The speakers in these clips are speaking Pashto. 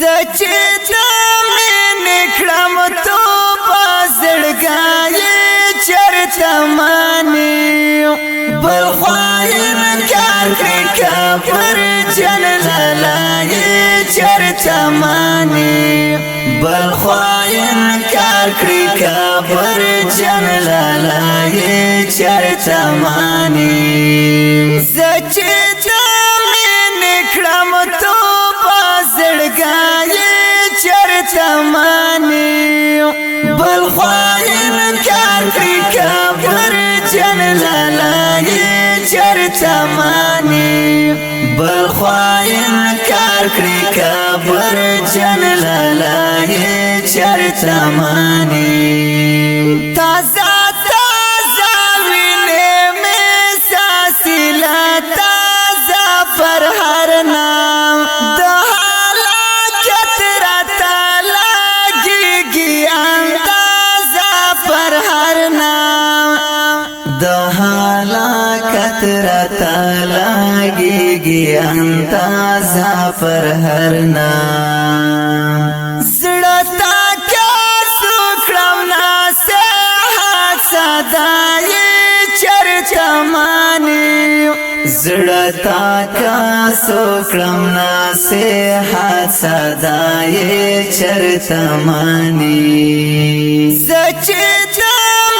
زچتا میں نکڑم تو بازڑگائے چرتا مانی بلخواہن کار کرکا پر جن لالائے چرتا مانی بلخواہن کار کرکا پر جن لالائے چرتا مانی زچتا میں نکڑم تو بازڑگائے چرتا مانی بلخواہن کار کرکا پر جن لالائے چرتا مانی بلخواہن کار کرکا پر جن لالائے چرتا مانی تازہ تازہ وینے میں سانسی تازہ پر ہر نام دہالا کترتا لگی گی اندازہ پر ہر نام دہالا کترتا لگی گی اندازہ پر ہر نام زڑتا چرتا مانی زڑتا کا سوکرم نصیحت صدائے چرتا مانی زچتا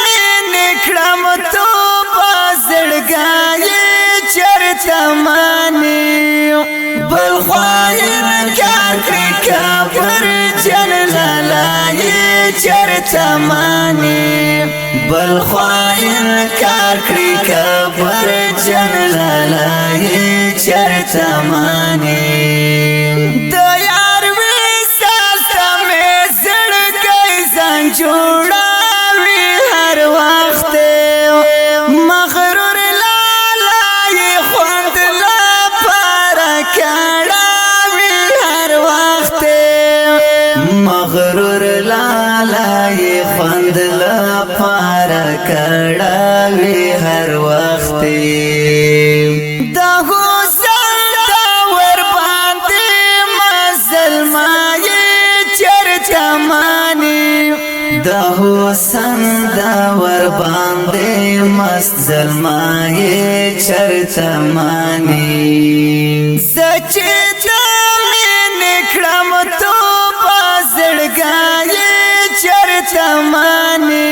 میں نکڑم تو بازڑگائے چرتا مانی بلخواہن کار کرکا پر جن لالائے چرتا مانی بلخواہن کار کرکا پر جن لالائے چرتا مانی دیار ویسال تا میں زڑگئی زنگ جوڑا وی ہر وقت مغرور لالائے خوند لپارا کڑا وی ہر وقت مغرور لالائے خوند لپارا کڑا وی ہر وقت دا حسن دا ورباندے مظلمائے چرتا مانی دا حسن دا ورباندے مظلمائے چرتا مانی زچتا میں نکڑم تو بازڑگائے چرتا مانی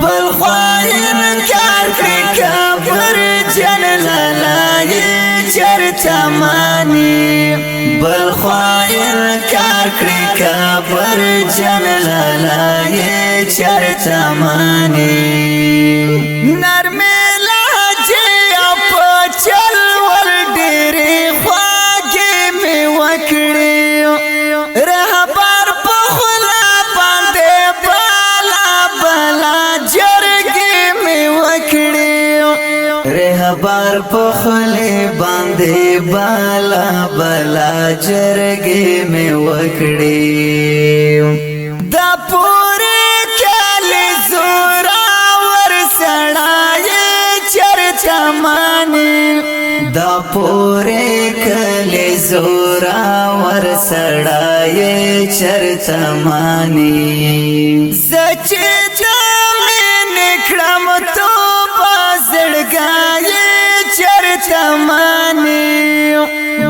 بلخواہن کار کرکا پر جن لالائے چرتا مانی بلخواہن کار کرکا پر جن لالائے چرتا مانی نرمی لہجے اپا چلول ڈیری خواگی میں وکڑی رہبار پخلا باندے بالا بالا جرگی میں وکڑی رہبار پخلے باندے بالا بالا جرگی میں وکڑی دا پوری کالی زوراور سڑائے چرتا مانی دا پوری کالی زوراور سڑائے چرتا مانی زچتا میں نکڑم تو بازڑگائے چرتا مانی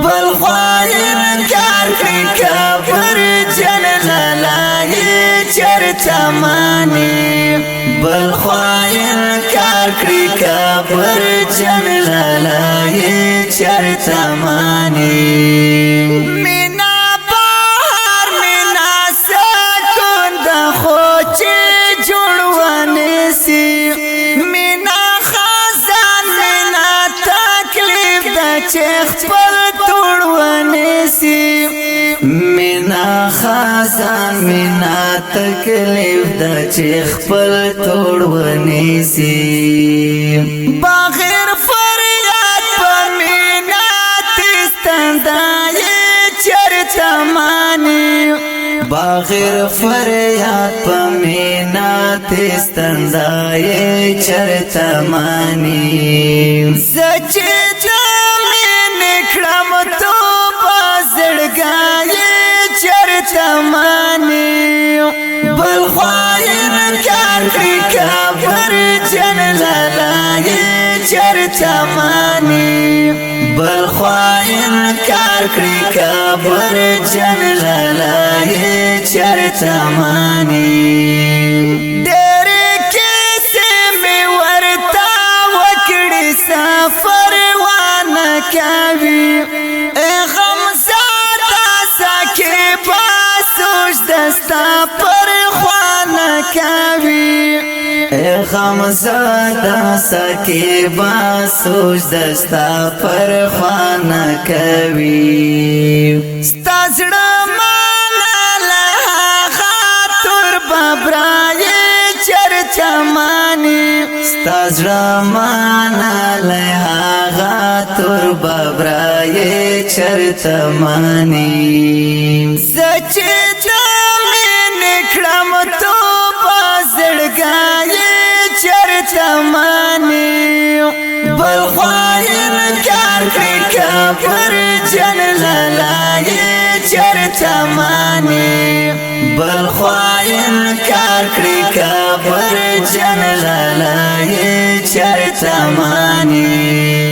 بلخواہن کار کرکا پر جن لالائے چرتا مانی بلخواہن کار کرکا پر جن لالائے چرتا مانی مینا باہر مینا سکون دا خوچے جوڑوانے سی مینا خزان مینا تکلیف دا چیخ پل توڑوانے سی مینا خزان مینا تکلیف دا چیخ پل توڑوانے سی باغیر فریاد پا مینا تستندائے چرتا مانی باغیر فریاد پا مینا تستندائے چرتا مانی زچتا میں نکڑم تو بازڑگائے مانی بل خواین کار کړی کابر جن لالای چرته مانی بل خواین کار کړی کابر جن لالای چرته مانی ډېر کیسې مې ورته وکړې سفر وانه کوي غم زاده سکه باسوش دستا پر خوانه کوي غم زاده سکه باسوش دستا پر خوانه کوي ستا زړه مانا له خاطر ببرای چرته مانی ستا زړه مانا له خاطر ببرای چرته مانی سچ دمه نکړم تو بازړګای چرته مانی بل خواین کار کړی کابر جن لالای چرته مانی بل خواین کار کړی کابر جن لالای چرته مانی